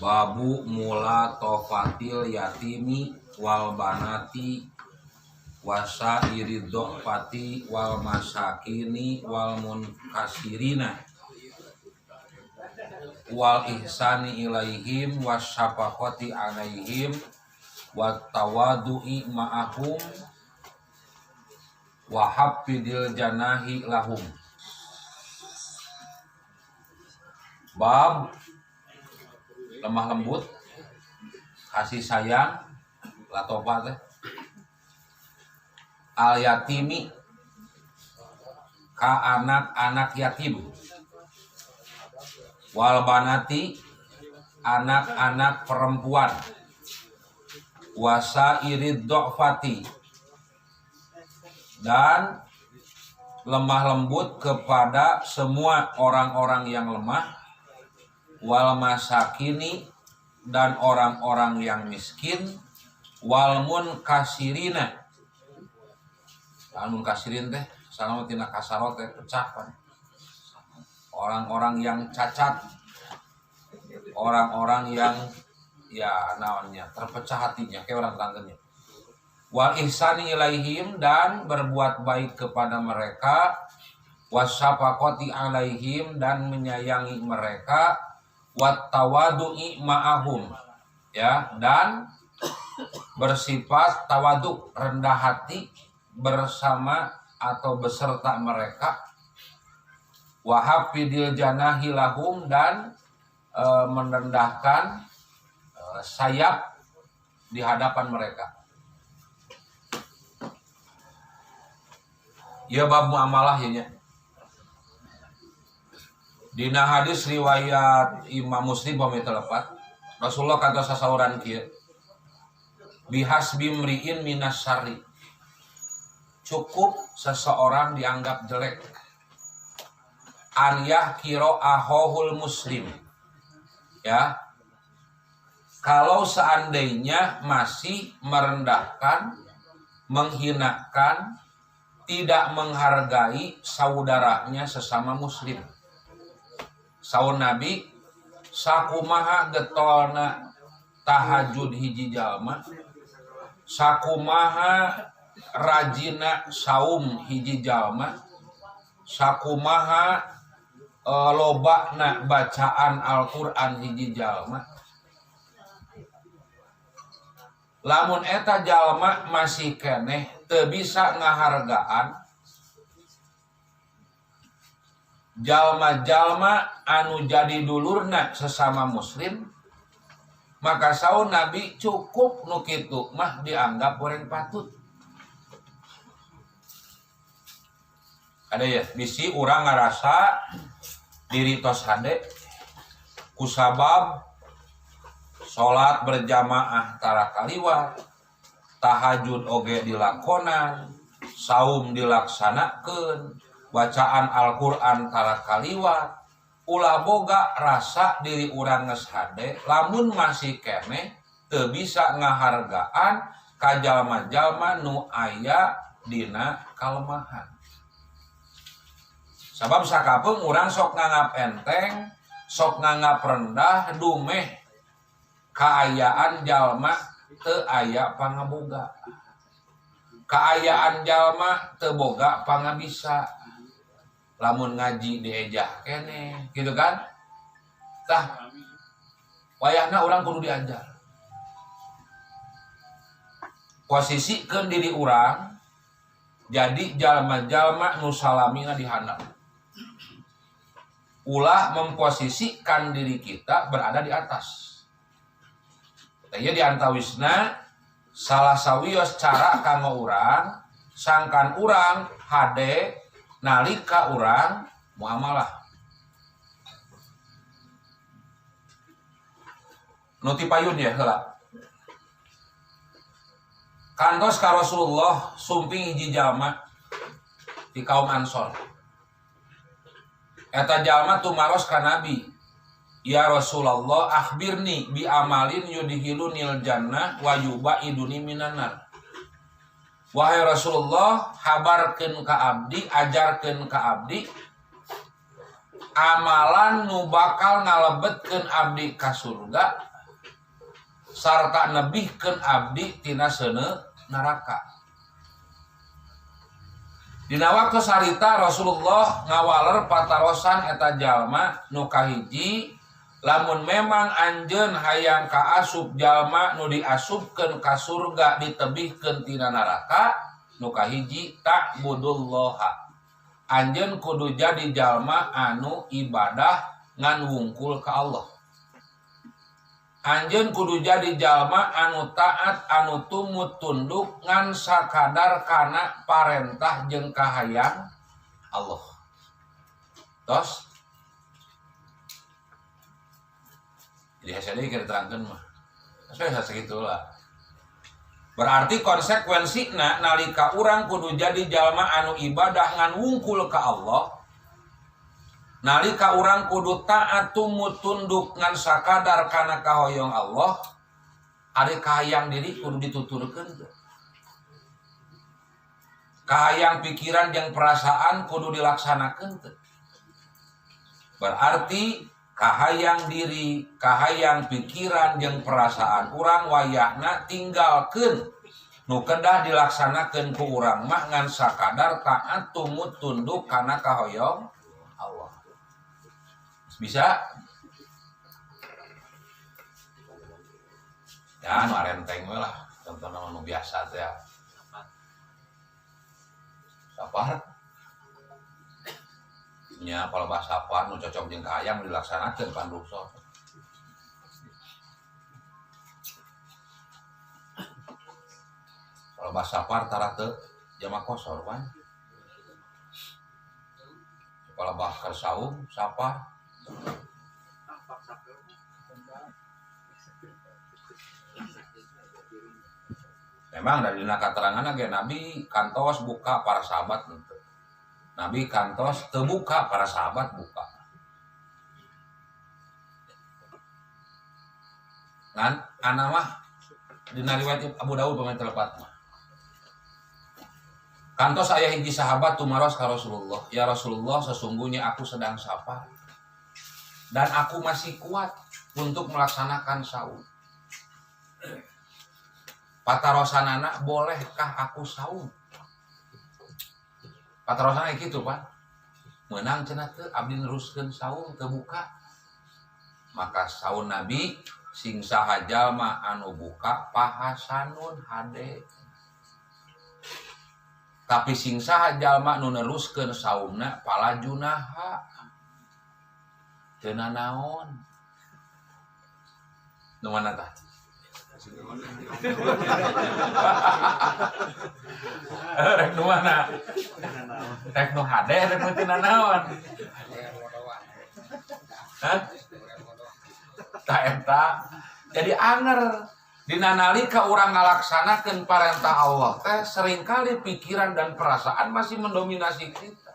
Babu mula tofatil yatimi wal banati wasa iridok pati wal masakini wal munkasirina wal ihsani ilaihim wasyafaqati alaihim wat tawadu'i ma'ahum wa haffidil janahi lahum. Bab lemah lembut, kasih sayang, latofa teh. Al yatimi ka anak-anak yatim. Wal banati anak-anak perempuan. Wasa irid do'fati dan lemah lembut kepada semua orang-orang yang lemah. Wal masakini dan orang-orang yang miskin. Wal munkasirina munkasirin teh salama tina kasarot teh pecah kan. Orang-orang yang cacat, orang-orang yang ya naonnya terpecah hatinya kayak orang tangganya. Wal ihsani ilaihim dan berbuat baik kepada mereka. Wasyafaqati alaihim dan menyayangi mereka. Wat tawadu'i ma'ahum ya, dan bersifat tawaduk rendah hati bersama atau beserta mereka. Wa hafidil janahi lahum dan merendahkan sayap di hadapan mereka. Ya bab muamalah ya nya. Dina hadis riwayat Imam Muslim pamit telepat Rasulullah kata sasauran kieu bihasbi mri'in minas syarri, cukup seseorang dianggap jelek an yahkiro ahohul muslim ya, kalau seandainya masih merendahkan, menghinakan, tidak menghargai saudaranya sesama muslim. Saur Nabi sakumaha getolna tahajud hiji jalma, sakumaha rajina saum hiji jalma, sakumaha lobana bacaan Al-Qur'an hiji jalma. Lamun eta jalma masih keneh teu bisa ngahargaan jalma-jalma anu jadi dulurna sesama muslim, maka saur Nabi cukup nu kitu mah dianggap goreng patut. Ada ya bisi urang ngarasa diri tos hade kusabab salat berjamaah tara kaliwat, tahajud oge dilakonan, saum dilaksanakeun, bacaan Al-Qur'an tara kaliwat, ulah boga rasa diri urang geus hade, lamun masih keneh teu bisa ngahargaan ka jalma-jalma nu aya dina kalemahan. Sabab sakapeung urang sok nganggap enteng, sok nganggap rendah, dumeh kaayaan jalma teu aya pangaboga. Kaayaan jalma teu boga pangabisa. Lamun ngaji diejah kene gitu kan, tah wayahna urang kudu diajar. Posisikeun diri urang jadi jalma-jalma nu salamina dihandap. Ulah memposisikan diri kita berada di atas. Tah ieu diantawisna salah sawios cara kanggo urang sangkan urang hade nalika urang muamalah. Nuti payun ya heula. Kantos ka Rasulullah sumping hiji jalma di kaum Ansor. Eta jalma tumaros ka Nabi, "Ya Rasulullah, akhbirni bi amalin yudhilunil jannah wa yubaiduni minan nar." Wahai Rasulullah, habarkeun ka abdi, ajarkeun ka abdi amalan nu bakal ngalebetkeun abdi ka surga sarta nebihkeun abdi tina seuneu neraka. Dina waktu sarita Rasulullah ngawaler patarosan eta jalma nu kahiji, lamun memang anjeun hayang kaasup jalma nu diasupkeun ka surga ditebihkeun tina neraka, nu kahiji ta'budullaha. Anjeun kudu jadi jalma anu ibadah ngan wungkul ka Allah. Anjeun kudu jadi jalma anu taat anu tumut tunduk ngan sakadar kana parentah jeung kahayang Allah. Tos jadi hasilnya kita terangkan mah saya segitulah. Berarti konsekuensina nalika urang kudu jadi jalma anu ibadah ngan wungkul ka Allah, nalika urang kudu taat tumut tunduk ngan sakadar kana kahoyong Allah, ari kahayang diri kudu dituturkeun. Kahayang pikiran jeung perasaan kudu dilaksanakeun. Berarti kahayang diri, kahayang pikiran jeung perasaan urang wayahna tinggalkeun nu kedah dilaksanakeun ku urang mah ngan sakadar taat tumut tunduk kana kahoyong Allah. Bisa? Ya nu arenteng we lah, contohna nu biasa teh. Sapar nya palebah sapar nu cocok jeung kahayang dilaksanakeun pan ruso. Palebah sapar tara teu jama kosor pan. Palebah keur saum sapar. Memang dari keterangan ge Nabi kantos buka para sahabat untuk. Nabi kantos terbuka para sahabat buka. Ngan ana mah dina riwayat Abu Daud pemain telepat mah. Kantos aya hiji sahabat tumaros ka Rasulullah, "Ya Rasulullah, sesungguhnya aku sedang sapar dan aku masih kuat untuk melaksanakan saum. Patarosanana bolehkah aku saum?" Patarosana gitu Pak, menang cenah teu abdi neruskeun saum teu buka. Maka saun Nabi sing saha jalma anu buka pahasanun hade. Tapi sing saha jalma nu neruskeun saumna palajunaha teu nanaon. Nu mana tah? Rek nu mana? Rek nu hade rek nu teu nanaon. Hah? Tah eta. Jadi anger dina nalika urang ngalaksanakeun parentah Allah teh seringkali pikiran dan perasaan masih mendominasi kita.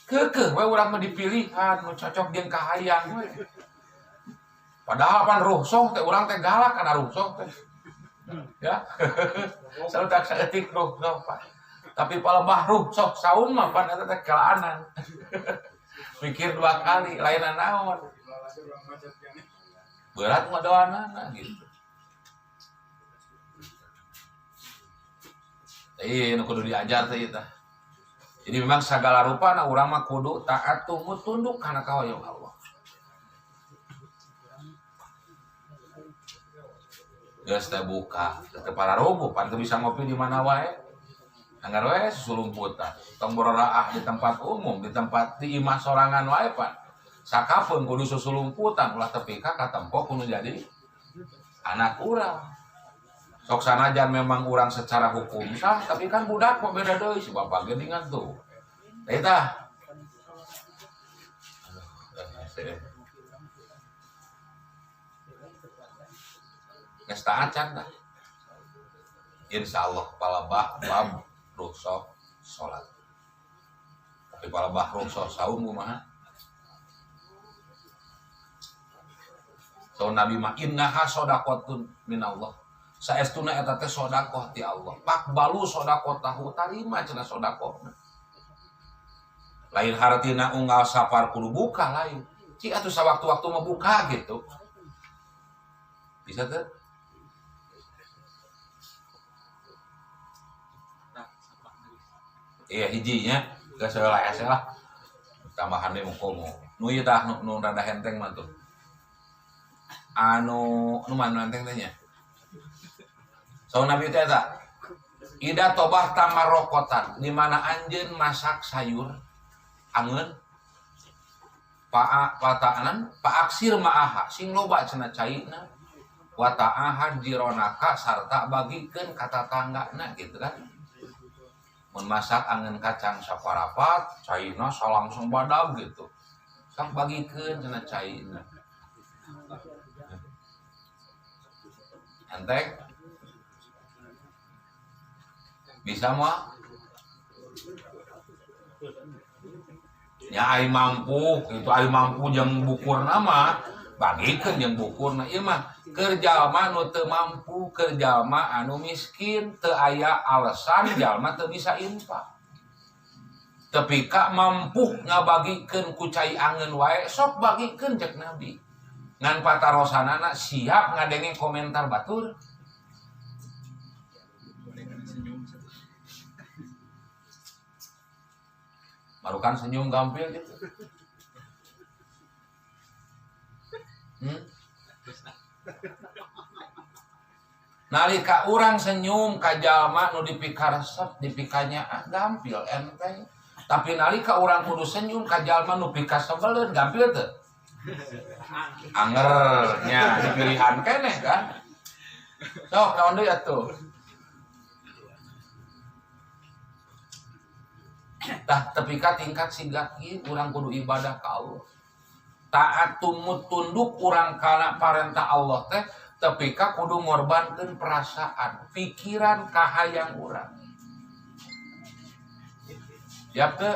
Keukeuh we urang mah dipilihan nu cocok jeung kahayang we. Padahal pan ruhsoh teh urang teh galak kana ruhsoh teh. Ya. Saeutak saeutik ruhsoh Pak. Tapi palebah ruhsoh saum mah pan eta teh kelaanan. Mikir dua kali lain naon. Berat mah doana gitu. Nu kudu diajar teh eta. Jadi memang segala rupana urang mah kudu taat tumut tunduk kana kahoyong Allah. Geus teh buka, teu pararubuh, pan teu bisa ngopi di mana wae. Anggar wae susulumputan, tong berolaah di tempat umum, di tempat di imah sorangan wae pan. Sakapeung kudu susulumputan, ulah tepi ka katempo kudu jadi anak urang. Sok sanajan memang urang secara hukum sah, tapi kan budak kok beda deui si bapak geuningan tuh. Eta. Geus taat can dah. Insyaallah palebah bab rukhsah salat. Tapi palebah rukhsah saum kumaha? So Nabi mah innaha shadaqatun minallah. Saestuna eta teh sedekah ti Allah. Pakbalu shadaqatahu, tarima cenah sedekahna. Lain hartina unggal sapar kudu buka lain. Ci atuh sawaktu-waktu mah buka gitu. Bisa teh? Iya hijinya ke sebelah lah tambahan deh mukomo nu ieu tah nu rada henteng mah tuh anu mana henteng teh nya saung Nabi teh eta ida tobah tamarokotan di mana anjeun masak sayur angeun paaksir maaha sing loba cenah caina wa ta'ahad jironaka sarta bagikeun ka tatanggana gitu kan. Mun masak angeun kacang saparapat, caina salangsung badag gitu. Sok bagikeun cenah caina. Enteng? Bisa mah? Ya ai mampu, itu ai mampu jeung bukurna mah bagikeun jeung bukurna ieu mah keur jalma nu teu mampu, keur jalma anu miskin, teu aya alasan jalma teu bisa infak. Tapi ka mampu ngabagikeun ku cai angeun wae sok bagikeun cek Nabi. Ngan patarosanana siap ngadenge komentar batur. Barukan senyum gampil gitu. Nalika urang senyum ka jalma nu dipikaresep dipikanya gampil enteng. Tapi nalika urang kudu senyum ka jalma nu pikasebeleun gampil teu? Anger nya dipilihan keneh kan. Sok naon deui atuh? Tah tepi ka tingkat siga kieu urang kudu ibadah ka Allah. Taat tumut tunduk urang kana parentah Allah teh tepi ka kudu ngorbankeun perasaan, pikiran ka hayang urang. Siap teu?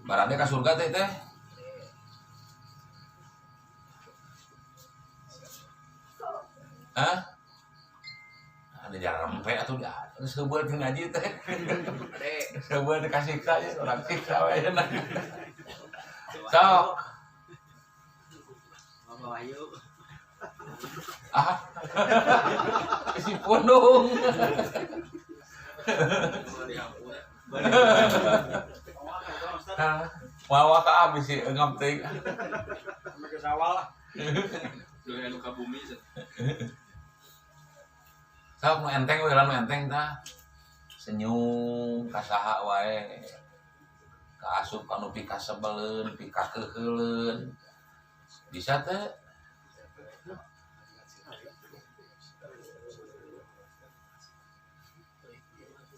Barade ka surga teh teh. Hah? Ada jalan rempe atuh dah. Seubeuh teu ngaji teh. Seubeuh teu kasiksa ya urang siksa we cenah. Sok. Mama Wahyu. Ah. Si pundung. Wawa ka abis sih ngam teuing. Make sawal lah. Doyan nu ka bumi. Sok nu enteng we nu enteng tah. Senyum ka saha wae. Ka asup anu pikasebeleun, pikakeuheuleun. Bisa teh?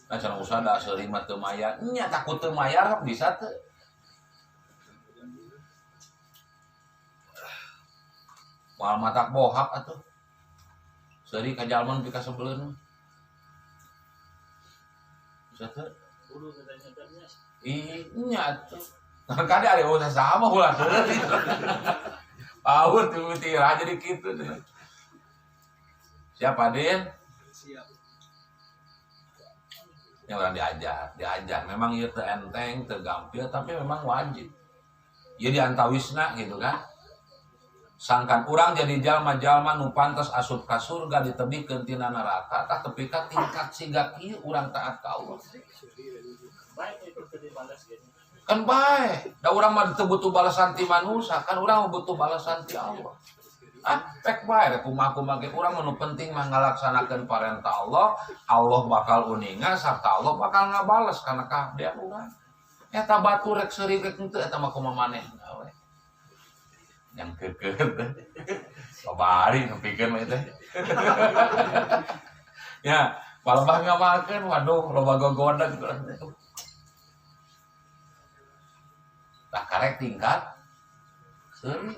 Nah, cara usaha da seuri mah teu mayar. Nya takut teu mayar bisa teu? Moal matak bohak atuh. Seuri ka jalma nu pikasebeleun. Bisa teu? Kudu katanya. Iya tuh. Kan ada usaha sama ulah seuri. Paur tuh tirah jadi kitu deh. Siapa Den? Siap. Yang orang diajar. Memang ieu teu enteng, teu gampil, tapi memang wajib. Ieu diantawisna gitu kan. Sangkan urang jadi jalma-jalma nu pantes asup ka surga ditebikeun tina neraka, tah tepi ka tingkat siga kieu urang taat ka Allah. Kan bae, da urang mah teu butuh balasan ti manusia, kan urang butuh balasan ti Allah. Pek bae da kumaha-kumaha ge urang nu penting mah ngalaksanakeun parentah Allah, Allah bakal uningan sarta Allah bakal ngabales kana kaabdian urang. Eta batur rek seuri rek henteu eta mah kumaha manehna we. Yang keukeut teh. Sabari nepikeun mah teh. Ya, balebah ngamalkeun waduh loba gogodag gitu. Tah karek tingkat seuri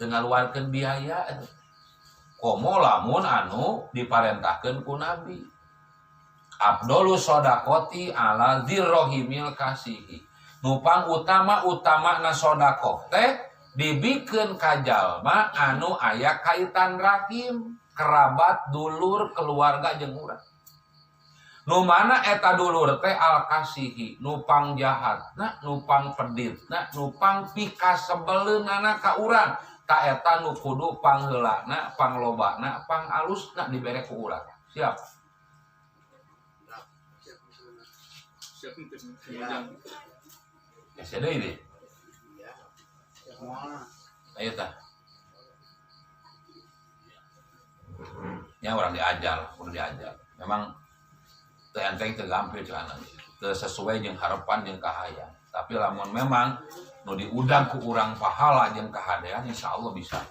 ngaluarkeun biaya komo lamun anu diparentahkeun ku Nabi. Abdolus sodakoti ala dzirrohimil kasihi. Nupang utama-utamana sodakoh teh dibikeun ka jalma anu aya kaitan rahim, kerabat, dulur, keluarga jeung urang. Nu mana eta dulur teh al kasihi, nupang jahatna, nupang peditna, nupang pikasebeleunana ka urang. eta nu kudu pangheulana, panglobana, pangalusna dibere ku urang. Siap. Siap. Saya ini. Ayo tah. Ya orang diajar, kudu diajar. Memang teu enteng teu gampil cenah. Teu sesuai jeung harapan jeung kahayang. Tapi lamun memang nu diudang ku urang pahala jeung kahadean insyaallah bisa.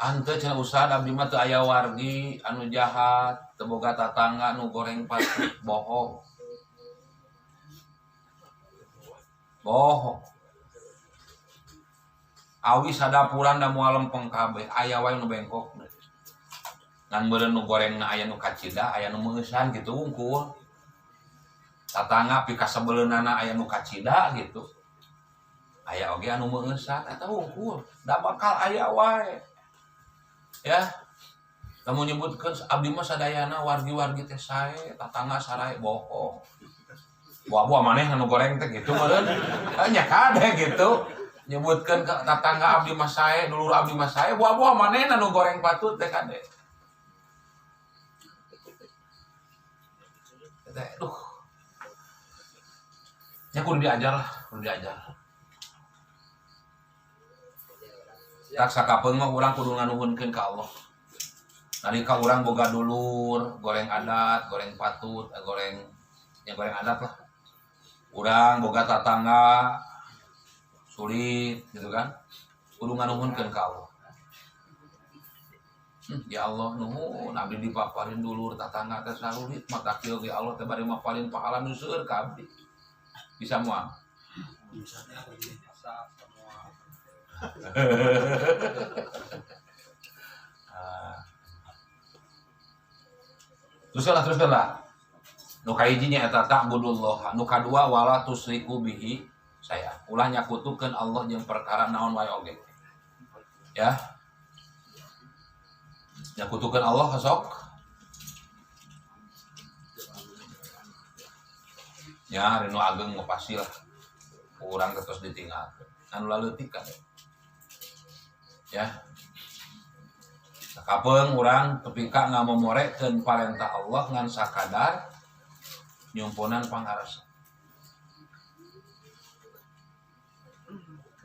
Ante cenah usaha abdi mah teu aya wargi anu jahat, teu boga tatangga nu goreng pati, bohong. Bohong. Awi sadapuran da moal lempeng kabeh, aya wae nu bengkok. Ngan meureun nu gorengna aya nu kacida, aya nu meusan kitu unggul. Tatangga pika sebeleunana aya nu kacida gitu. Aya oge anu meusan eta unggul, da bakal aya wae. Ya. Kamu nyebutkeun abdi mah sadayana wargi-wargi teh sae, tatangga sarae bohong. Buah-buah maneh anu goreng teh gitu meureun. Nya kade gitu. Nyebutkeun ke tatangga abdi mah sae, dulur abdi mah sae, buah-buah maneh anu goreng patut teh kade. Teh duh. Nya kudu diajar lah, kudu diajar. Tak sakapeung mah urang kudu nganuhunkeun ka Allah. Nalika urang boga dulur, goreng adat, goreng patut, goreng adat lah. Urang boga tatangga sulit gitu kan. Kudu nganuhunkeun ka Allah. Ya Allah nuhun abdi dipaparin dulur tatangga teh sarulit maka kieu ge Allah teh bari maparin pahala nu seueur ka abdi. Bisa moal. Bisa semua. Teruskan lah. Nu kahiji nya eta ta'budullah, nu kadua wala tusriku bihi saya. Ulah nyakutukeun Allah jeung perkara naon wae oge. Ya. Nyakutukeun Allah sok. Ya, renu ageng mah pasti lah. Urang terus ditinggalkeun. Anu laleutik kan. Ya. Sakapeung urang tepika ngamomorekeun parentah Allah ngan sakadar nyumpunan pangarasa.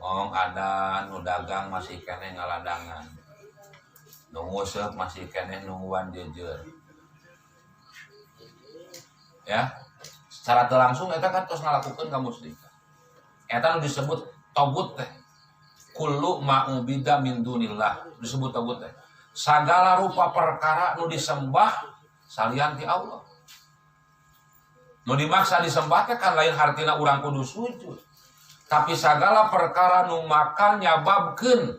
Mong ada nu dagang masih keneh ngaladangan. Nu nguseup masih keneh nungguan jejer. Ya. Secara teu langsung eta kan tos ngalakukeun ka musyrikah. Eta nu disebut togut teh. Kullu ma'ubida min dunillah disebut togut teh. Sagala rupa perkara nu disembah salian ti Allah. Nu dimaksa disembah teh kan lain hartina urang kudu sujud. Tapi sagala perkara nu makal nyababkeun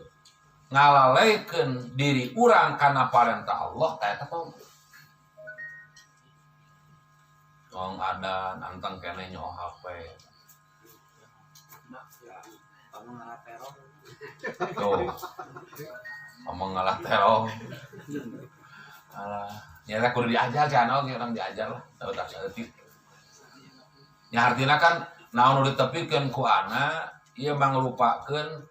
ngalalekeun diri urang kana parentah Allah teh eta togut. Tong ada anteng keneh nyoh HP. Tuh. Ngomong ngalah terong. Alah, nyata kudu diajar kan oge orang diajar lah, tahu tak saeutik. Nya artina kan naon nu ditepikeun ku ana ieu mangrupakeun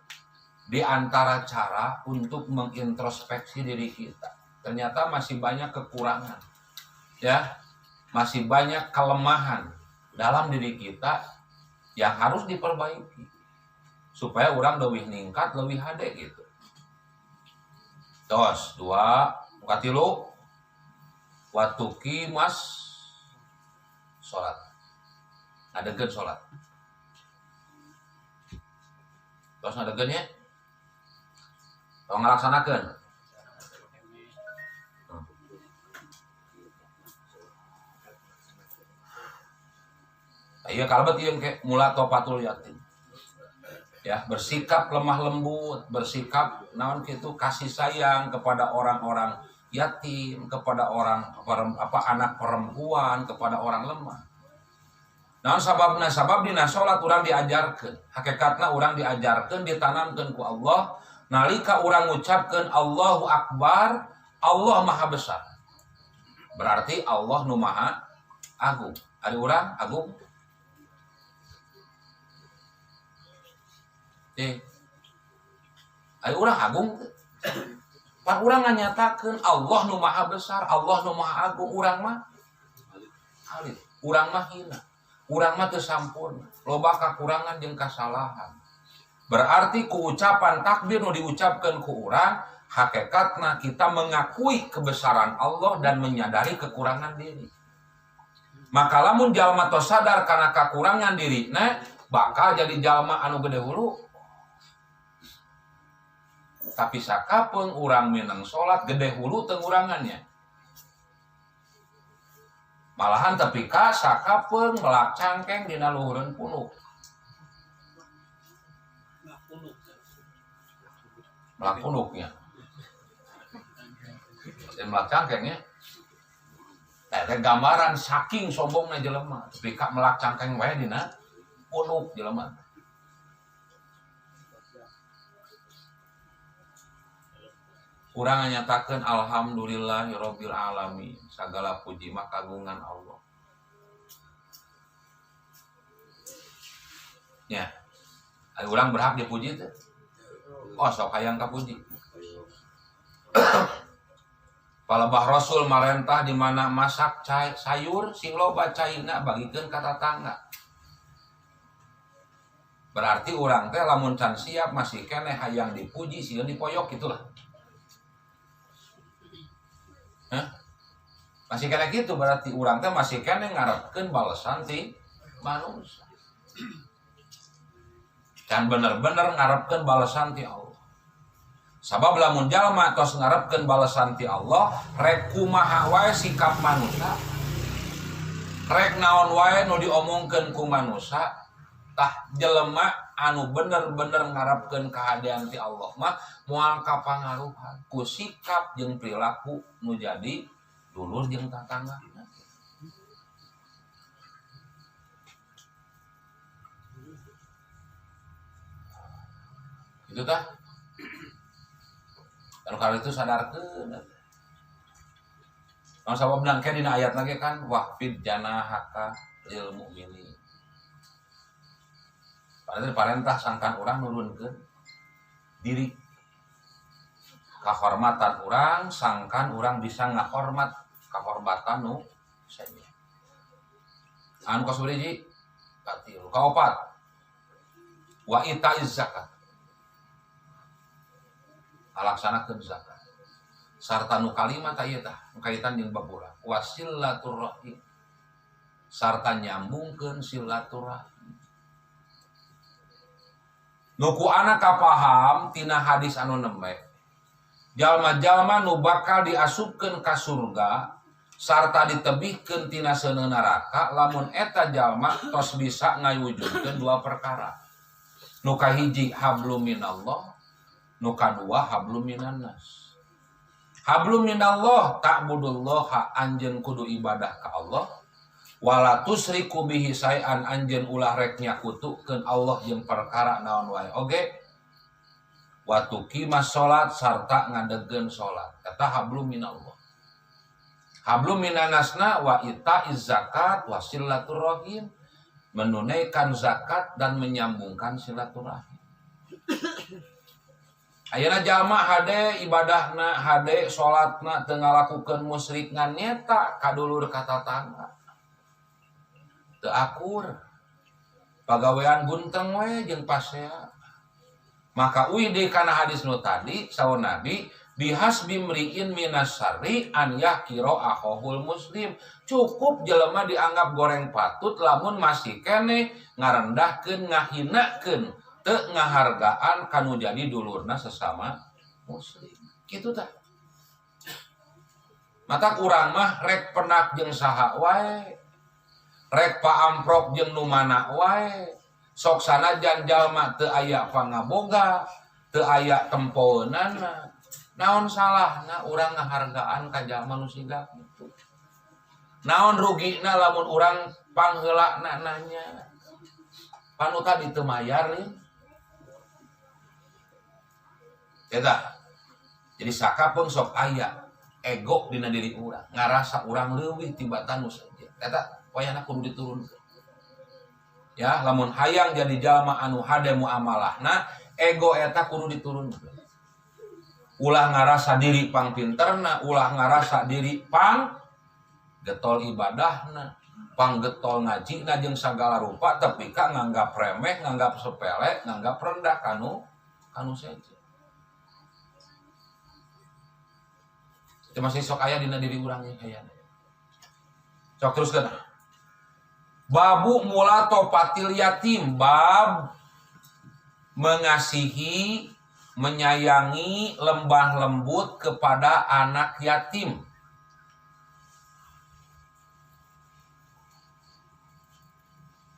di antara cara untuk mengintrospeksi diri kita. Ternyata masih banyak kekurangan. Ya. Masih banyak kelemahan dalam diri kita yang harus diperbaiki supaya orang lebih ningkat, lebih hade gitu. Tos, 2, muka 3, watuki mas sholat. Ngadegeun sholat. Tos ngadegeun ya. Tong ngalaksanakeun. Iya kalebet ieu ke mula topatul yatim. Ya, bersikap lemah lembut, bersikap naon kitu kasih sayang kepada orang-orang yatim, kepada orang anak perempuan, kepada orang lemah. Naon sababna? Sabab dina salat urang diajarkeun. Hakikatna urang diajarkeun ditanamkeun ku Allah nalika urang ngucapkeun Allahu Akbar, Allah Maha Besar. Berarti Allah nu Maha Agung. Ari urang agung. Ayo urang agung teh. Pan urang nganyatakeun Allah nu maha besar, Allah nu maha agung, urang mah alit. Urang mah hina. Urang mah teu sampurna. Loba kakurangan jeung kasalahan. Berarti ku ucapan takbir nu diucapkeun ku urang, hakikatna kita mengakui kebesaran Allah dan menyadari kekurangan diri. Maka lamun jalma tos sadar kana kakurangan dirina, bakal jadi jalma anu gede hulu. Tapi sakapeung urang minang salat gede hulu teu urangannya. Malahan tepi ka sakapeung melak cangkeng dina luhureun punuk. Melak punuknya. Dan melak cangkengnya. Eta gambaran saking sombongna jelema, tepi ka melak cangkeng wae dina punuk jelema. Urang nyatakeun alhamdulillahirabbil alamin, sagala puji mah kagungan Allah. Ya. Ari urang berhak dipuji teh. Oh, sok hayang kapuji. Palebah Rasul marentah di mana masak sayur sing loba caina bagikeun ka tatangga. Berarti urang teh lamun can siap masih keneh hayang dipuji sieun dipoyok gitulah. Masih kena gitu berarti urang teh masih kena ngarepkeun balesan ti manusia. Can bener-bener ngarepkeun balesan ti Allah. Sabab lamun jalma tos ngarepkeun balesan ti Allah, rek kumaha wae sikap manusia. Rek naon wae nu diomongkeun ku manusia, tah jelema anu bener-bener ngarepkeun kahadian ti Allah mah moal kapangaruhan ku sikap jeung perilaku nu jadi dulur jeung tatangga. Itu tah. Kalau itu sadarkeun. Kalau sabab nangke dina ayat lagi kan waqfid janahaka lil mu'minin. Padahal parentah sangkan urang nurunkeun diri. Kahormatan urang sangkan urang bisa ngahormat kahormatan nu saja. Anu kasubiji katilu kaopat wa itaiz zakat. Alaksanakeun zakat. Sarta nu kalimat ieu tah kaitan jeung babura wasilaturrahim. Sarta nyambungkeun silaturahim. Nu ku anak kapaham tina hadis anu nembe. Jalma-jalma nu bakal diasupkeun ka surga sarta ditebihkeun tina seuneu neraka lamun eta jalma tos bisa ngawujudkeun dua perkara. Nu kahiji hablum minallah, nu kadua hablum minannas. Hablum minallah ta'budullaha anjeun kudu ibadah ka Allah wala tusriku bihi sayan anjeun ulah rek nyakutukeun Allah jeung perkara naon wae oge. Wa tuqimas salat sarta ngadegkeun salat. Eta hablum minallah. Hablum minannasna wa itaiz zakat wa silaturrahim, menunaikan zakat dan menyambungkan silaturahim. Ayeuna jalma hade ibadahna, hade salatna teu ngalakukeun musyrik ngan nyeta kadulur ka tatangga. Teu akur. Pagawean gunteng we jeung pasea. Maka uide kana hadis nu tadi saur Nabi bihasbi mri'in minas syarri an yakiro akhahul muslim. Cukup jelema dianggap goreng patut lamun masih keneh ngarendahkeun ngahinakeun teu ngahargaan kanu jadi dulurna sesama muslim. Kitu tah. Mata urang mah rek penak jeung saha wae. Rek paamprok jeung nu mana wae. Sok sanajan jalma teu aya pangaboga, teu aya tempoeunana. Naon salahna urang ngahargaan ka jalma nu siga kitu. Naon rugina lamun urang pangheulana nanya. Panu tadi teu mayar nih. Eta. Jadi sakapeung sok aya ego dina diri urang, ngarasa urang leuwih tibatan nu saja. Eta wayahna kudu diturunkeun. Ya, lamun hayang jadi jalma anu hade muamalahna ego eta kudu diturunkeun. Ulah ngarasa diri pang pinterna, ulah ngarasa diri pang getol ibadahna, pang getol ngajina jeung sagala rupa, tapi ka nganggap remeh, nganggap sepele, nganggap rendah kanu seje. Itu masih sok aya dina diri urang nya aya. Sok teruskeun. Babu mula topatil yatim, bab mengasihi, menyayangi, lembah lembut kepada anak yatim.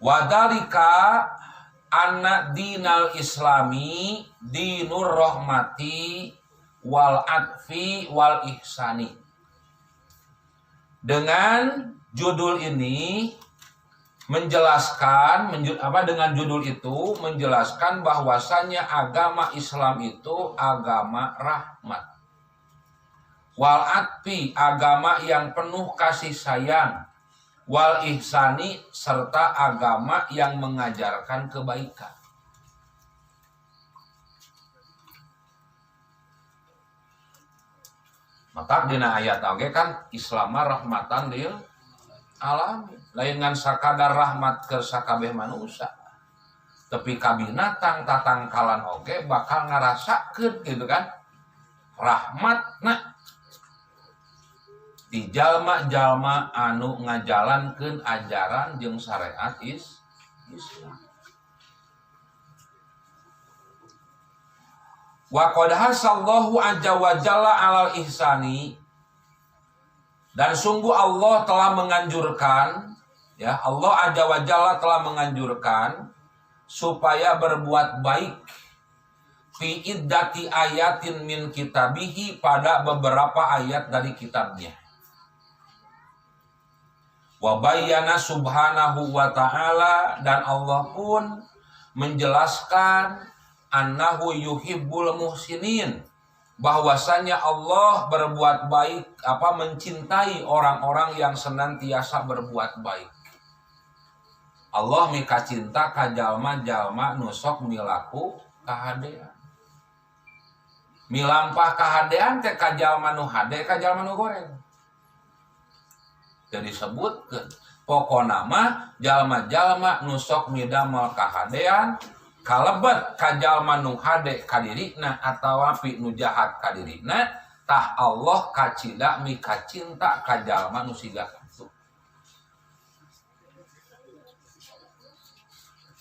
Wadalika anna dinal islami dinur rahmati wal adfi wal ihsani. Dengan judul ini menjelaskan dengan judul itu menjelaskan bahwasannya agama Islam itu agama rahmat. Wal adfi agama yang penuh kasih sayang. Wal ihsani serta agama yang mengajarkan kebaikan. Maka dina ayat oge kan Islam rahmatan lil alamin. Lain ngan sakadar rahmat ke sakabeh manusia. Tapi ka binatang tatangkalan oge bakal ngarasakeun gitu kan. Rahmatna di jalma-jalma anu ngajalankeun ajaran jeung syariat Islam. Wa qad hasallahu azza wa jalla 'alal ihsani, dan sungguh Allah telah menganjurkan, ya, Allah azza wa jalla telah menganjurkan supaya berbuat baik fi iddati ayatin min kitabihi, pada beberapa ayat dari kitabnya. Wa bayyana subhanahu wa ta'ala, dan Allah pun menjelaskan annahu yuhibbul muhsinin, bahwasanya Allah berbuat baik, mencintai orang-orang yang senantiasa berbuat baik. Allah mika cinta ka jalma-jalma nusok milaku kahadean. Milampah kahadean teh ka jalma nu hade, ka jalma nu goreng. Jadi sebutkeun pokona mah jalma-jalma nusok midamel kahadean kalebet ka jalma nu hade ka dirina atawa pi nu jahat ka dirina, tah Allah kacida mika cinta ka jalma nu siga kitu.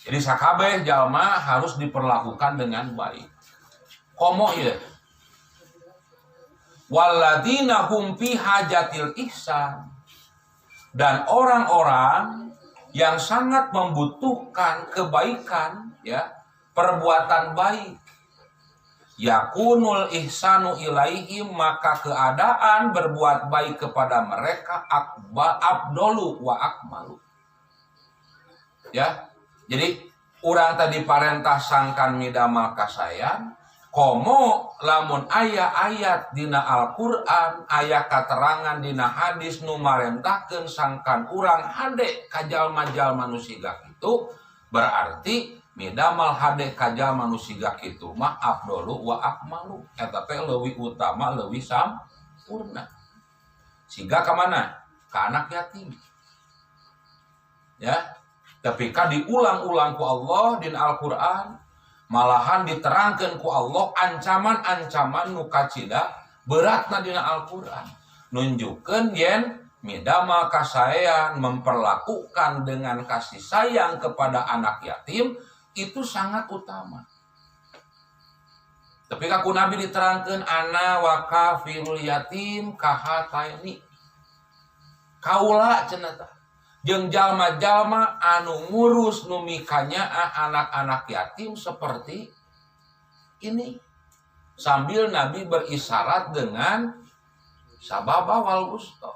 Jadi sakabeh jalma harus diperlakukan dengan baik. Komo ieu. Walladzina hum fi hajatil ihsan, dan orang-orang yang sangat membutuhkan kebaikan, ya, perbuatan baik. Yakunul ihsanu ilaihim, maka keadaan berbuat baik kepada mereka abdolu wa akmalu. Ya, jadi urang tadi parentah sangkan midamal kasayan, komo lamun aya ayat dina Al-Qur'an, aya katerangan dina hadis nu marentahkeun sangkan urang hade ka jalma-jalma nu siga kitu, berarti midamal hade ka jalma nu siga kitu mah afdolu wa akmalu, eta teh leuwih utama, leuwih sampurna. Siga ka mana? Ka anak yatim. Ya, tapi ka diulang-ulang ku Allah dina Al-Qur'an, malahan diterangkan ku Allah ancaman-ancaman nu kacida beratna dina Al-Qur'an, nunjukkeun yen midamel kasayan, memperlakukan dengan kasih sayang kepada anak yatim itu sangat utama. Tapi ku Nabi diterangkan ana wa kafirul yatim kahataini, kaula cenah tah jeung jalma-jalma anu ngurus nu mikanya anak-anak yatim seperti ini. Sambil Nabi berisyarat dengan sababa wal wusta,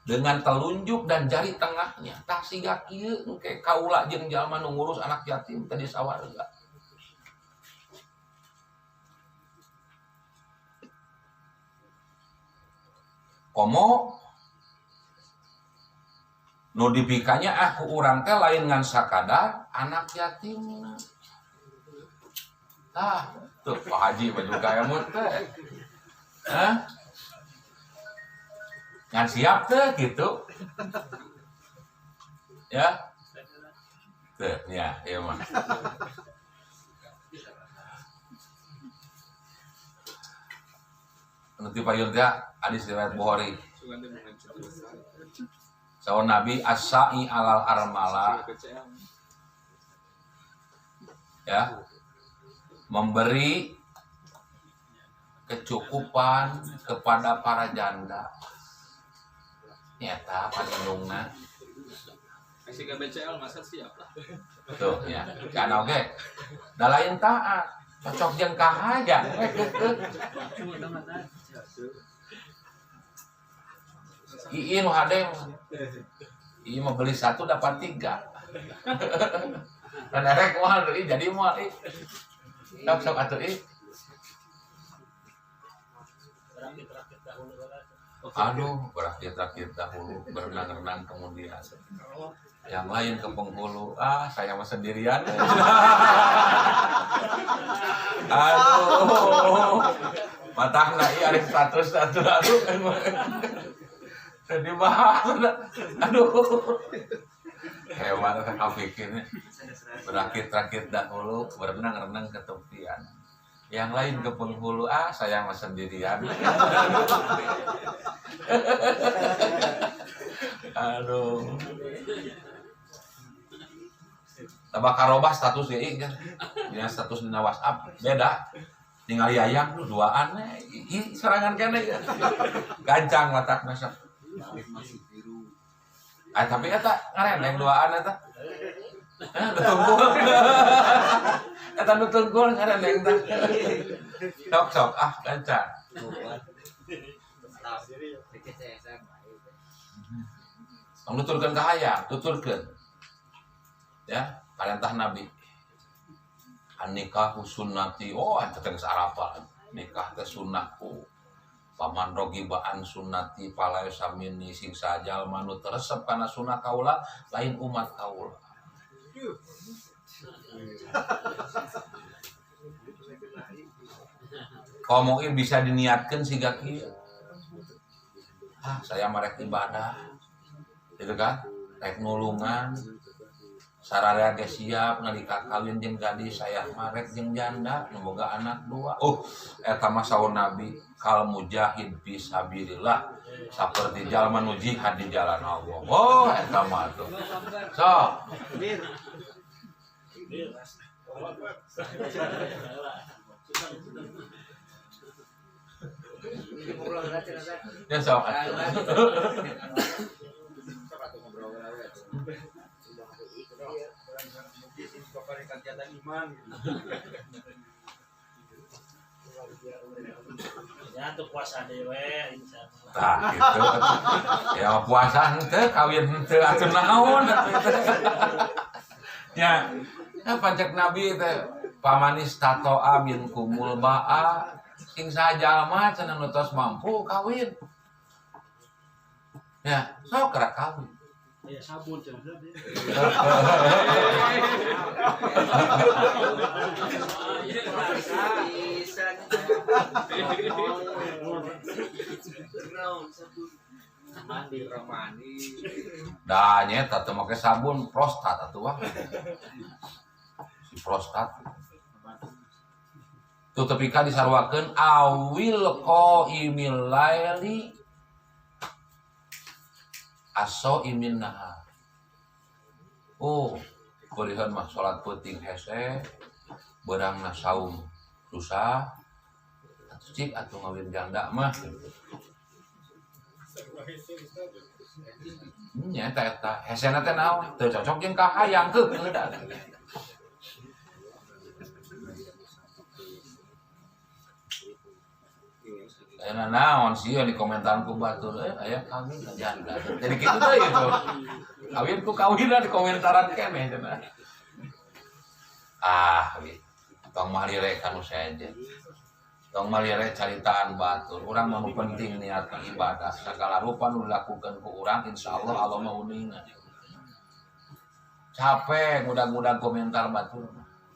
dengan telunjuk dan jari tengahnya. Tah siga kieu engke kaula jeung jalma nu ngurus anak yatim teh di sawarga. Komo nu dipikanya ku urang teh lain ngan sakadar anak yatim. Tuh Pak Haji baju kaya mut teh. Hah? Ngan siap teh gitu. Ya. Tuh, ya, iya mah. Nanti payun teh hadis riwayat Bukhari. Sawan Nabi as-sa'i alal armala. Ya. Memberi kecukupan kepada para janda. Nyata panindungna. Masih ke BCL masa siap lah. Tuh ya, kan oke. Da lain taat, cocok jeung kahaja. Ieu nu hade ieu mah beli 1 dapat 3. Dan erek moal deui jadi moal ieu. Sok atuh ieu. Aduh, berakit-rakit dahulu, berenang-renang kemudian. Yang lain ke penghulu, saya mah sendirian. Aduh, matahna ieu ari status satu aduh. Jadi bahas, aduh. Hewan kan pikirnya. Berakit-rakit dahulu, berenang-renang ke tepian. Yang lain ke penghulu, saya mah sendirian. Aduh. Tabak karobah status ya kan. Ya status dina WhatsApp beda. Ningali ayang duaan ih serangan kene ya. Gancang matakna sak. Tapi eta ngarendeng duaan eta. Tunggul. Eta nu tunggul ngarendeng teh. Sok gancang. Nuturkeun ka hayang, tuturkeun. Ya, perintah Nabi. An-nikahu sunnati. Anta teh geus arapal. Nikah teh sunnahku. Paman rogiba an sunnati palayo samini sing sajal manu teresep kana sunnah kaula lain umat kaula. Ngomongin bisa diniatkeun siga kieu. Saya marek ibadah. Gitu kan? Rek nulungan. Sararea ge siap nalika kawin jeung gadis saya marek jeung janda nu boga anak 2. Eta mah saur Nabi kal mujahid fi sabilillah saperti jalma nu jihad di jalan Allah. Eta mah tuh. Sok. Ya sok. Ya tuh puasa dewe insyaallah. Tah gitu. Ya puasa henteu kawin henteu atuh naon Ya, pancek Nabi teh pamanis tato amin kumul ba'a sing sajalma cenah nu tos mampu kawin. Ya, sok gerak kawin. Ya sabun cenah teh. Mandi ramani. Da nyeta teu make sabun prostat atuh wah. Si prostat. Tuh tepika disarwakeun awil qaimil laili aso imin nahar. Beureun mah salat peuting hese, beurangna saum susah. Atuh cik atuh ngawin janda mah. Nya eta hesena teh naon? Teu cocok jeung ka hayang keuk ngeuda. Ayeuna naon sieun di komentaran ku batur aya kawin ka janda. Jadi kitu teh itu. Kawin ku kawinan di komentaran keneh cenah. Tong malire kanu sejen. Tong malire caritaan batur. Urang mah nu penting niatna ibadah. Sagala rupa nu dilakukeun ku urang insyaallah Allah mah uningan. Capek mudah-mudahan komentar batur.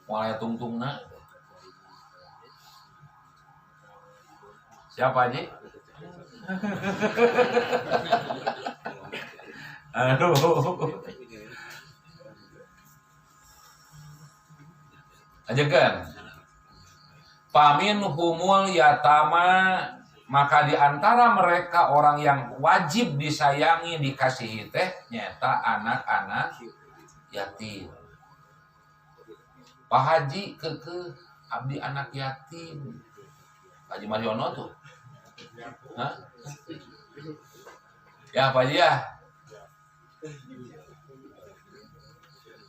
Moal aya tungtungna. Siapa Haji? Aduh. Ajakan. Pamin humul yatama, maka di antara mereka orang yang wajib disayangi dikasihi teh nyata anak-anak yatim. Pak Haji keke abdi anak yatim. Haji Mariono tuh. Hah? Ya Pak Haji ya.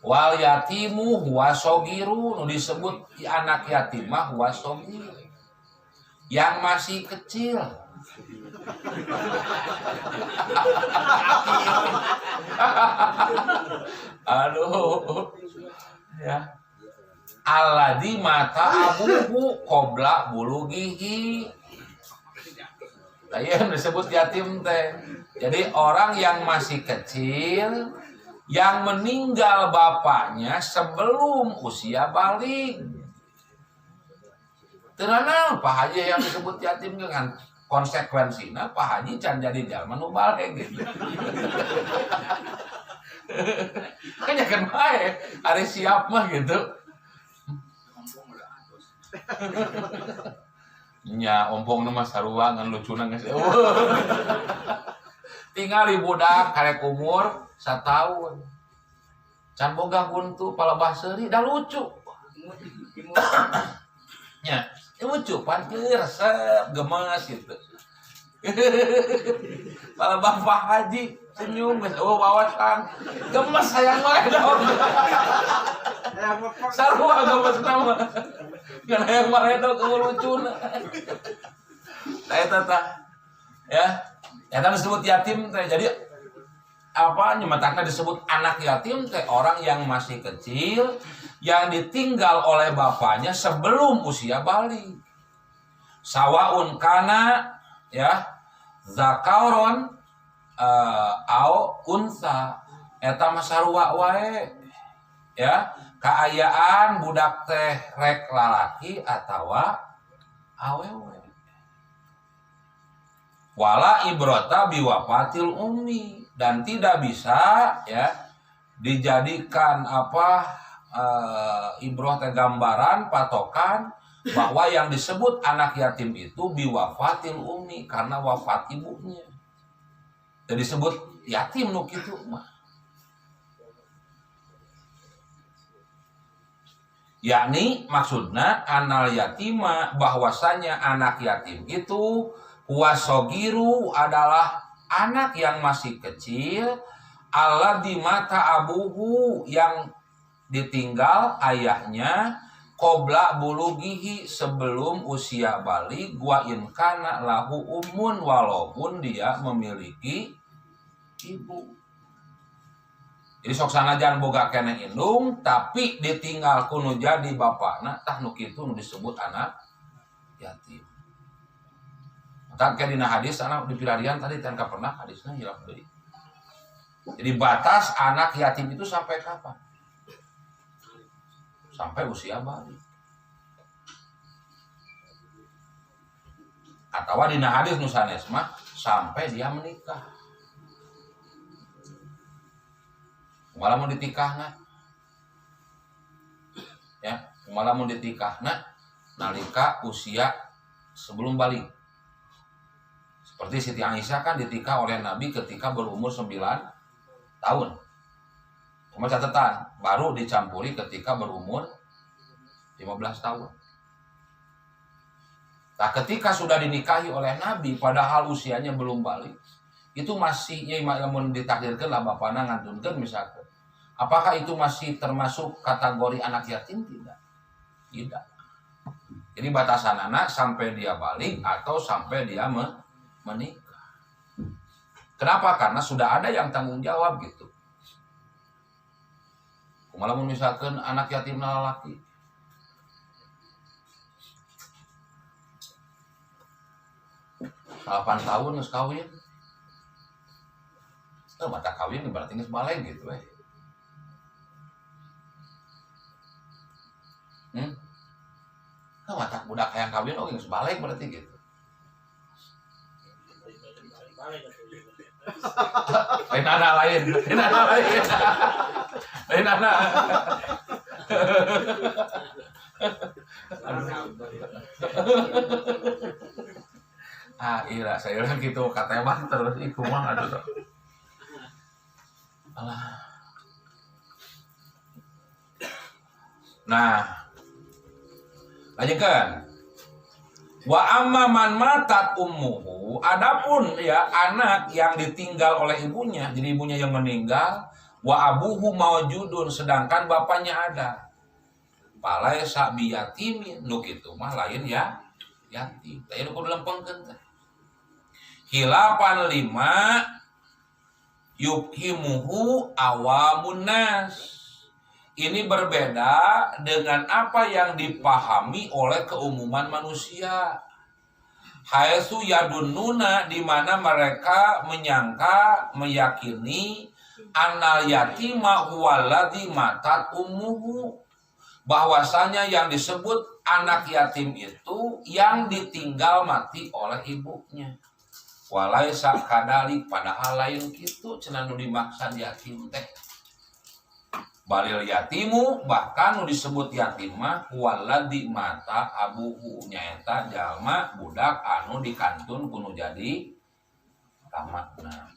Wal yatimu huwa sogiru, nu disebut anak yatim mah huwa sogir, yang masih kecil. Aduh, ya. Alladzi mata abuhu qabla bulughihi. Yang disebut yatim teh. Jadi orang yang masih kecil yang meninggal bapaknya sebelum usia balik. Teranang Pak Haji yang disebut yatim dengan konsekuensinya Pak Haji can jadi jalma nu balik gitu. Kan ya kan bae, ari siap mah gitu. Nya ompong nama sarua ngan lucuna geus. Tingali budak karek umur 1 tahun. Can boga huntu palebah seuri da lucu. Nya, lucu pan resep gemes gitu. Palebah Pak Haji senyum geus wawasan. Gemes sayang wae dong. Sarua gemes nama. Kan hayang marahe teh ku lucuna. Nah eta tah. Ya. Eta disebut yatim teh. Jadi apa nyemetakna disebut anak yatim teh orang yang masih kecil yang ditinggal oleh bapaknya sebelum usia balik. Sawaun kana ya zakaron au unsa eta mah sarua wae ya kaayaan budak teh rek lalaki atawa awewe. Wala ibrota biwafatil ummi, dan tidak bisa ya dijadikan ibroh teh gambaran patokan bahwa yang disebut anak yatim itu biwafatil ummi karena wafat ibunya. Jadi disebut yatim nu kitu mah. Yakni maksudna anal yatima bahwasanya anak yatim itu wasogiru adalah anak yang masih kecil, alladzi mata abuhu yang ditinggal ayahnya qabla bulughihi sebelum usia balik, wa in kana lahu ummun walaupun dia memiliki ibu. Jadi sok sanajan boga keneh indung tapi ditinggal kuno jadi bapakna tah nu kitu nu disebut anak yatim. Tak kayak dina hadis anak di pilarian tadi tangka pernah hadisnya hilang deui. Jadi batas anak yatim itu sampai kapan? Sampai usia balik. Atau dina hadis nu sanes mah sampai dia menikah. Malah mau ditikahna. Ya, malah mau ditikahna nalika usia sebelum balik. Seperti Siti Aisyah kan ditikah oleh Nabi ketika berumur 9 tahun. Cuma catatan, baru dicampuri ketika berumur 15 tahun. Nah, ketika sudah dinikahi oleh Nabi, padahal usianya belum balik, itu masih, ya mau ditakdirkan lah bapaknya ngantunkan misalkan. Apakah itu masih termasuk kategori anak yatim? Tidak. Tidak. Jadi batasan anak sampai dia balik atau sampai dia menikah. Kenapa? Karena sudah ada yang tanggung jawab gitu. Malah misalkan anak yatim laki 8 tahun geus kawin. Mata kawin berarti geus balai gitu mata budak hayang kawin geus balai berarti gitu. Balik ke tujuh. Lain anak lain. Lain anak. Iya saya bilang gitu kateman terus iku mah aduh. Alah. Nah, lanjutkan. Wa amma man matat ummuhu, adapun ya anak yang ditinggal oleh ibunya, jadi ibunya yang meninggal, wa abuhu mawjudun, sedangkan bapaknya ada. Palaisa biyatimin, nu kitu mah lain ya yatim. Teh nu kudu lempengkeun teh. Khilafan lima yubhimuhu awamun nas. Ini berbeda dengan apa yang dipahami oleh keumuman manusia. Haitsu yadunnuna, di mana mereka menyangka, meyakini annal yatima huwaladzi matat ummuhu, bahwasanya yang disebut anak yatim itu yang ditinggal mati oleh ibunya. Walaisa kadalik, padahal lain kitu cenah nu dimaksud yatim teh. Balil yatimu, bahkan nu disebut yatim mah waladzi mata abuhu, nyaeta jalma budak anu dikantun kudu jadi tamatna.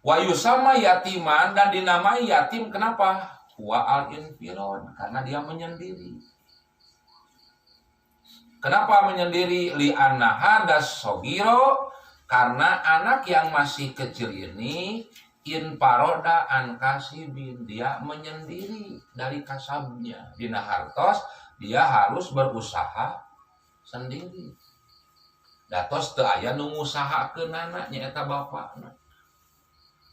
Wa yusama yatiman, dan dinamai yatim kenapa? Wa al-infirad, karena dia menyendiri. Kenapa menyendiri? Li anna hadas sogiro, karena anak yang masih kecil ini in paroda an kasibin, dia menyendiri dari kasabnya. Dina hartos dia harus berusaha sendiri. Datos teu aya nu ngusahakeun anaknya eta bapakna.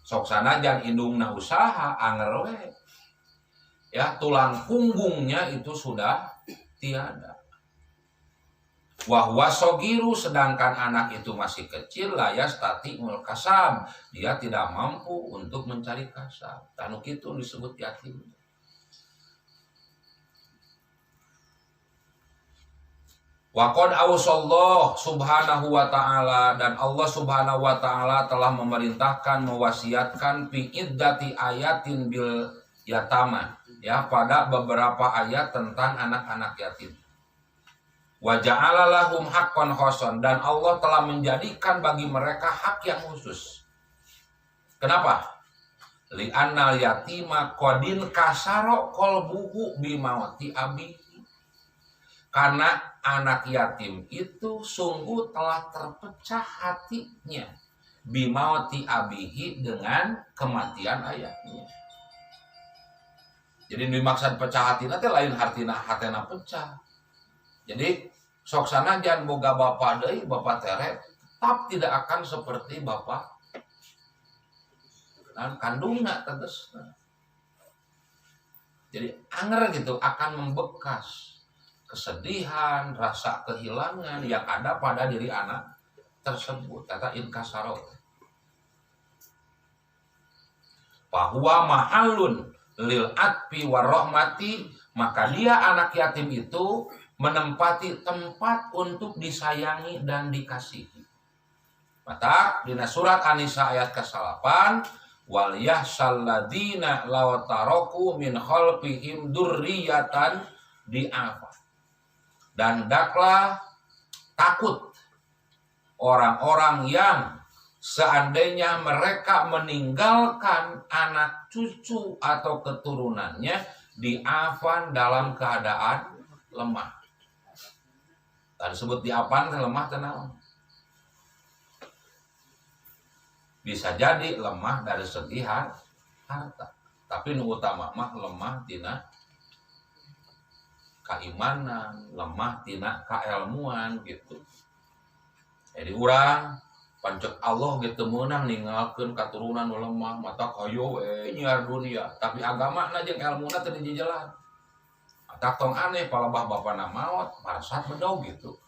Sok sanajan indungna usaha anger we. Ya, tulang punggungnya itu sudah tiada. Wahwa sogiru, sedangkan anak itu masih kecil, layas tati mul kasab, dia tidak mampu untuk mencari kasab. Tanu kitu disebut yatim. Wa qad ausallahu subhanahu wa ta'ala, dan Allah subhanahu wa ta'ala telah memerintahkan, mewasiatkan fi iddati ayatin bil yatama, ya, pada beberapa ayat tentang anak-anak yatim. Wa ja'ala lahum haqqan khoson, dan Allah telah menjadikan bagi mereka hak yang khusus. Kenapa? Li annal yatima qadin kasaro qalbuhu bimauti abihi. Karena anak yatim itu sungguh telah terpecah hatinya bimauti abihi, dengan kematian ayahnya. Jadi dimaksud pecah hati nanti lain hatena pecah. Jadi sok sanajan boga bapa deui, bapa teret, tetap tidak akan seperti bapa dan kandungna tegesna. Jadi anger gitu, akan membekas kesedihan, rasa kehilangan yang ada pada diri anak tersebut. Kata inkasaro. Bahwa mahallun lil atfi warahmati, maka dia anak yatim itu menempati tempat untuk disayangi dan dikasihi. Maka dina surat An-Nisa ayat ke-8, wal yahsal ladina law taraku min khalfihim dzurriyyatan di'afa. Dan hendaklah takut orang-orang yang seandainya mereka meninggalkan anak cucu atau keturunannya di'afan dalam keadaan lemah. Dan disebut diapan lemah tenawan. Bisa jadi lemah dari segi harta, tapi nu utama mah lemah tina keimanan, lemah tina kailmuan gitu. Jadi urang pancet Allah gitu meunang ninggalkeun katurunan nu lemah, mata kayo we nyiar dunia, tapi agama na jeung ilmuna teu dijejelan. Tak tong aneh palabah bapana maot parasat bedog gitu.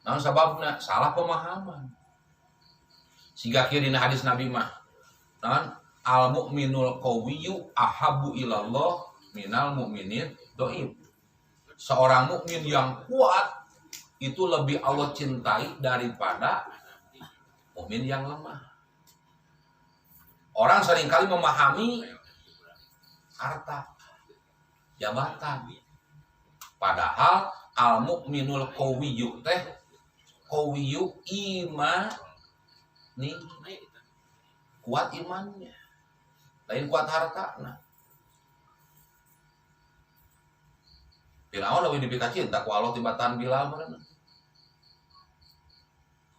Naon sababna? Salah pemahaman. Siga kieu dina hadis Nabi mah, naon al mukminul qawiyyu ahabbu ilallah minal mukminin dhaif. Seorang mukmin yang kuat itu lebih Allah cintai daripada mukmin yang lemah. Orang seringkali memahami harta, jabatan. Padahal al-mu'minul qawiyyu teh qawiyyu iman nih kuat imannya. Lain kuat harta. Nah. Firaun lebih dipika cinta ku Allah tibatan Bilal berenang.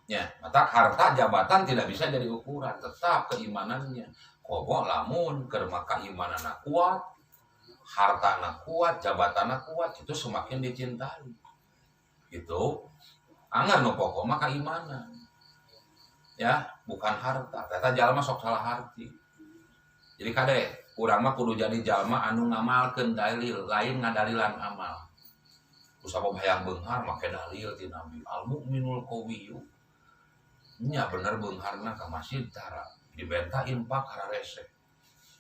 Ya, mata harta jabatan tidak bisa jadi ukuran, tetap keimanannya. Kobo lamun keur maka imanana kuat, hartana kuat, jabatana kuat, itu semakin dicintai. Itu anggar nu pokok maka imanan. Ya, bukan harta. Eta jalma sok salah arti. Jadi kade, urang mah kudu jadi jalma anu ngamalkeun dalil, lain ngadalilan amal. Kusabab hayang beunghar make dalil ti Nabi al-mu'minul qawiyyu. Nya bener beungharna ka masjid tara dibenta infak hararese.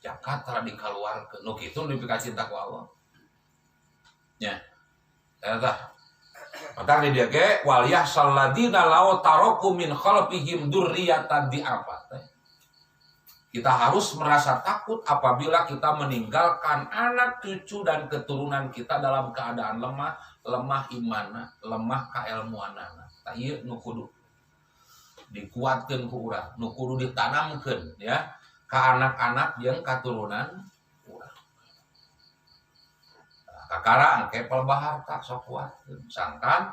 Zakat tara dikaluarkeun. Nu kitu dipika cinta ku Allah. Nya. Eta mata di dieu ge wal yahsal ladina law taraku min khalfihim dzurriyyatan di'afat. Kita harus merasa takut apabila kita meninggalkan anak, cucu, dan keturunan kita dalam keadaan lemah imanna, lemah kailmuanana. Tah ieu nu kudu dikuatkeun ku urang, nu kudu ditanamkeun ya ka anak-anak jeung katurunan urang. Kakara engke pelbah harta sok kuatkeun, sangkan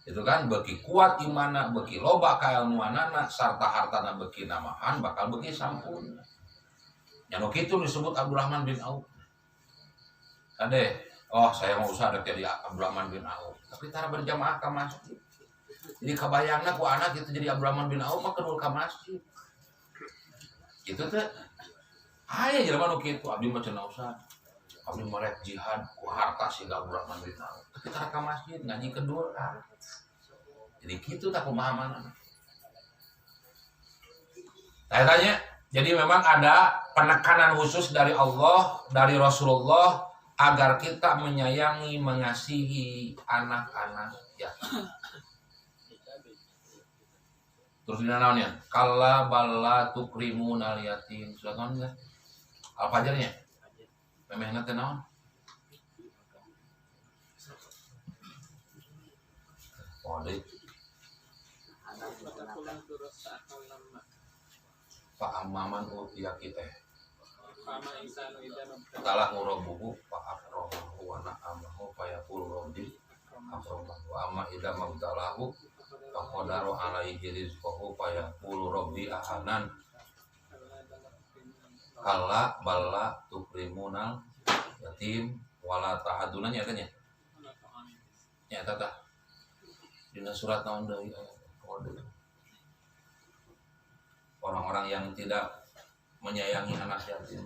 itu kan beki kuat imanna, beki loba kailmuanana sarta hartana beki namahan bakal beki sampun. Yang kitu disebut Abdurrahman bin Auf. Kade, saya mau usaha jadi Abdurrahman bin Auf. Tapi tara berjamaah ke masjid. Jadi kebayangna ku anak itu jadi Abdurrahman bin Auf mah kedul ke masjid. Gitu teh. Aya jelema nu kitu abdi mah cenah usah. Abdi merek jihad ku harta sehingga Abdurrahman bin Auf. Tapi tara ke masjid ngaji kedul. Jadi kitu tah pemahamanna. Saya tanya, jadi memang ada penekanan khusus dari Allah, dari Rasulullah agar kita menyayangi, mengasihi anak-anak yatim. Terus dina naonnya? Kalla balla tukrimunal yatim. Sudah tahu enggak? Al-Fajrnya. Memehna teh naon? Pode. Pak Amaman utia kita talah ngurabuhu Pak Akromahu wa na'amahu fayaqul rabbi akromahu wa amma idza mabtalahu faqadaru alaihi rizqahu fayaqul rabbi ahanan kalla balla tukrimunal yatim wala tahaduna nyatanya nyata tah dina surat naon deui orang-orang yang tidak menyayangi anak yatim.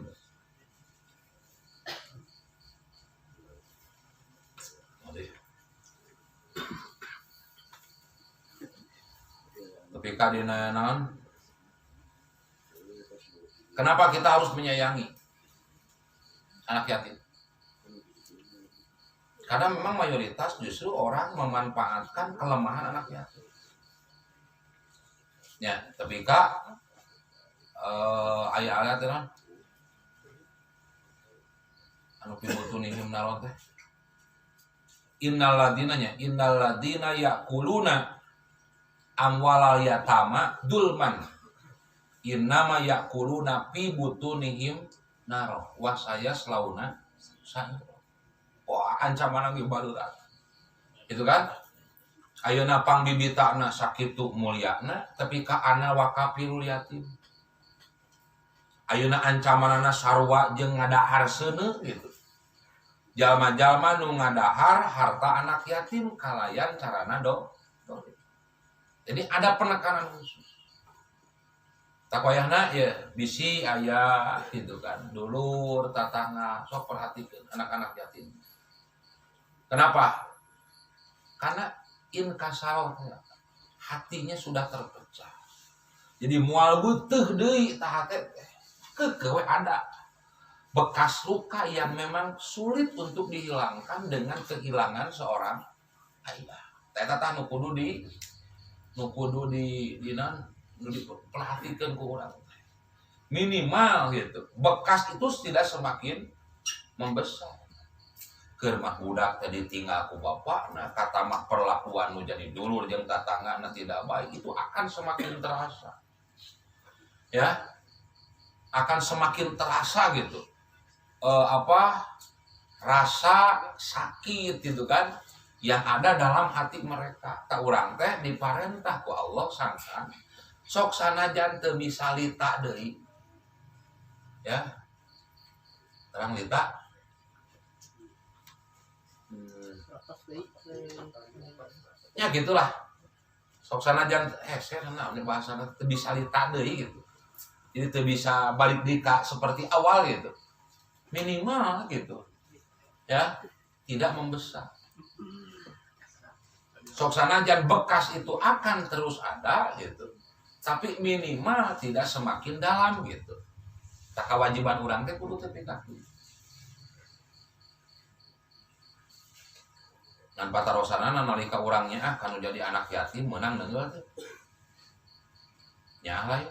Tapi kadina naon? Kenapa kita harus menyayangi anak yatim? Karena memang mayoritas justru orang memanfaatkan kelemahan anak yatim. Ya, tapi ayat-ayat teh anu pibutunihim naron teh innal ladina yaquluna amwalal yatama dulman innama yaquluna fi butunihim naro wa sayaslauna sa'ir. Wah, ancaman lagi barurat itu kan ayeuna pangbibitana sakitu mulyana tapi ka ana wakafirul yatim. Ayeuna ancamanana sarwa jeung ngadahar seuneu gitu. Jalma-jalma nu ngadahar harta anak yatim kalayan carana do. Jadi ada penekanan khusus. Takoyahna ya bisi aya gitu kan. Dulur tatangga sok perhatikeun anak-anak yatim. Kenapa? Karena inkasal hatinya sudah terpecah. Jadi moal butuh deui tah hate kekewe ada bekas luka yang memang sulit untuk dihilangkan dengan kehilangan seorang ayah. Eta tah nu kudu diperhatikan ku urang. Minimal gitu. Bekas itu tidak semakin membesar. Keur mah budak tadi tinggal ku bapakna, kata mah perlakuan nu jadi dulur jeung tatanggana tidak baik, itu akan semakin terasa. Ya. Akan semakin terasa gitu. Rasa sakit gitu kan yang ada dalam hati mereka. Tak urang teh diparentah ku Allah sangkan sok sanajan teu bisa lita deui. Ya. Terang lita. Ya gitulah. Sok sanajan seueur bahasana teu bisa lita deui gitu. Jadi teu bisa balik lita seperti awal gitu. Minimal gitu. Ya, tidak membesar. Sok sanajan bekas itu akan terus ada gitu. Tapi minimal tidak semakin dalam gitu. Tak kewajiban urang teh kudu teu pindah. Ngan patarosana nalika urangnya kanu jadi anak yatim meunang neungeul teh. Nya lah ya.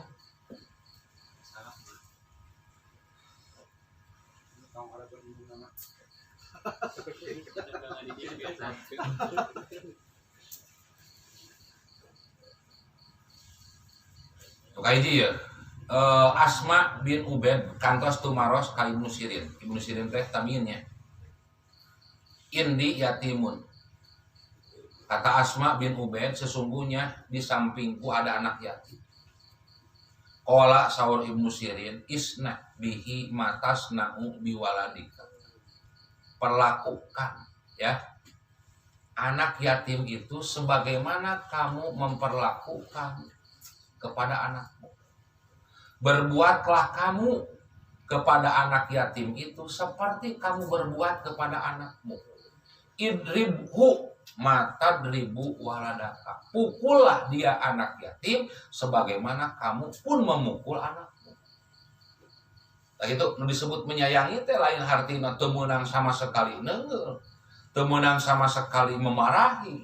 Kaiji ya. Asma bin Ubaid kantos tumaros ka Ibnu Sirin. Ibnu Sirin teh tabiinnya. Indi yatimun. Kata Asma bin Ubaid, sesungguhnya di sampingku ada anak yatim. Qala sawur Ibnu Sirin, isna bihi matasna'u biwaladika. Perlakukan ya anak yatim itu sebagaimana kamu memperlakukan kepada anakmu. Berbuatlah kamu kepada anak yatim itu seperti kamu berbuat kepada anakmu. Idribhu matadribu waladaka. Pukullah dia anak yatim sebagaimana kamu pun memukul anakmu. Nah itu disebut menyayangi teh lain hartina teu meunang sama sekali neungeul, teu meunang sama sekali memarahi.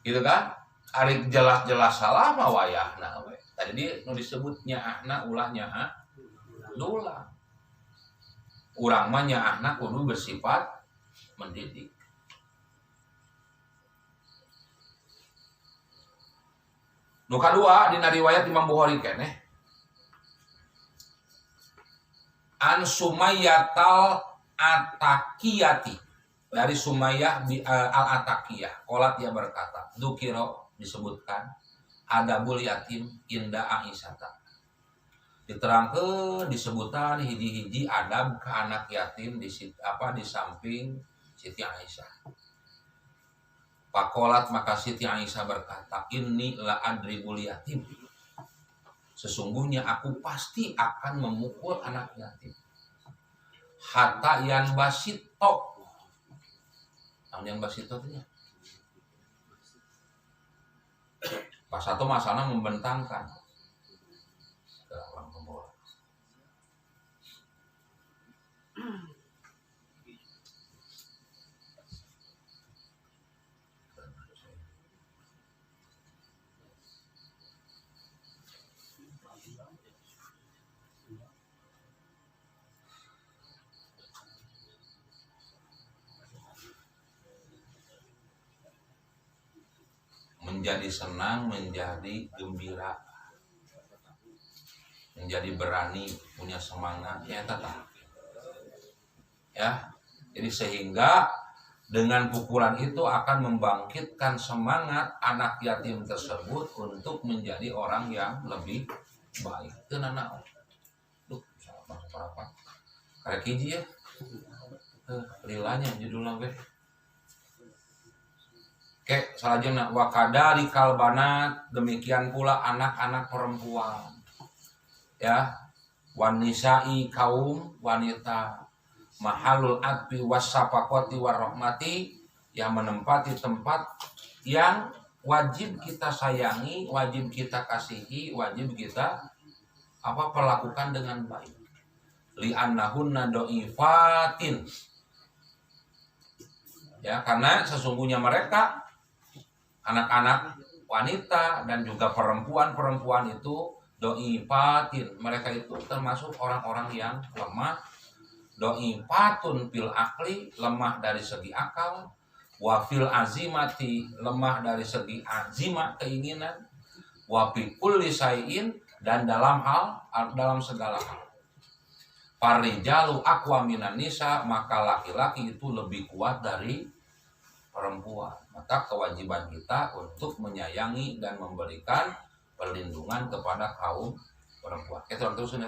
Gitu kan? Ari jelas-jelas salah mah wayahna we. Tadi disebut nyaahna ulah nyaah lula. Urang mah nyaahna kudu bersifat mendidik. Nu kadua dina riwayat Imam Bukhari keneh an Sumayyatal Atakiyati, dari Sumayyah al-Atakiyah. Qolat dia berkata, dzukira disebutkan adabul yatim inda Aisyata. Diterangkeun disebutan hiji-hiji adab ke anak yatim di samping Siti Aisyah. Pakolat maka Siti Aisyah berkata, inni la adribul yatim. Sesungguhnya aku pasti akan memukul anak yatim. Hatta yan basito. Namun yang basito itu ya. Pas satu masalah membentangkan. Menjadi senang, menjadi gembira, menjadi berani, punya semangat, ya tetap. Ya, jadi sehingga dengan pukulan itu akan membangkitkan semangat anak yatim tersebut untuk menjadi orang yang lebih baik. Itu nana, salah apa? Kayak hiji ya, lilanya judulnya weh. Salajengna wakadari kalbanat, demikian pula anak-anak perempuan. Ya, wanisai kaum wanita, mahalul adbi wasapakoti warahmati, yang menempati tempat yang wajib kita sayangi, wajib kita kasihi, wajib kita perlakukan dengan baik. Li'annahunna do'ifatin. Ya, karena sesungguhnya mereka anak-anak wanita dan juga perempuan itu doifatin, mereka itu termasuk orang-orang yang lemah. Doifatun fil akli, lemah dari segi akal, wa fil azimati, lemah dari segi azimah, keinginan, wa fi kulli syai'in, dan dalam segala hal. Parijalu aqwa minan nisa, maka laki-laki itu lebih kuat dari perempuan. Maka kewajiban kita untuk menyayangi dan memberikan perlindungan kepada kaum perempuan. Kita terus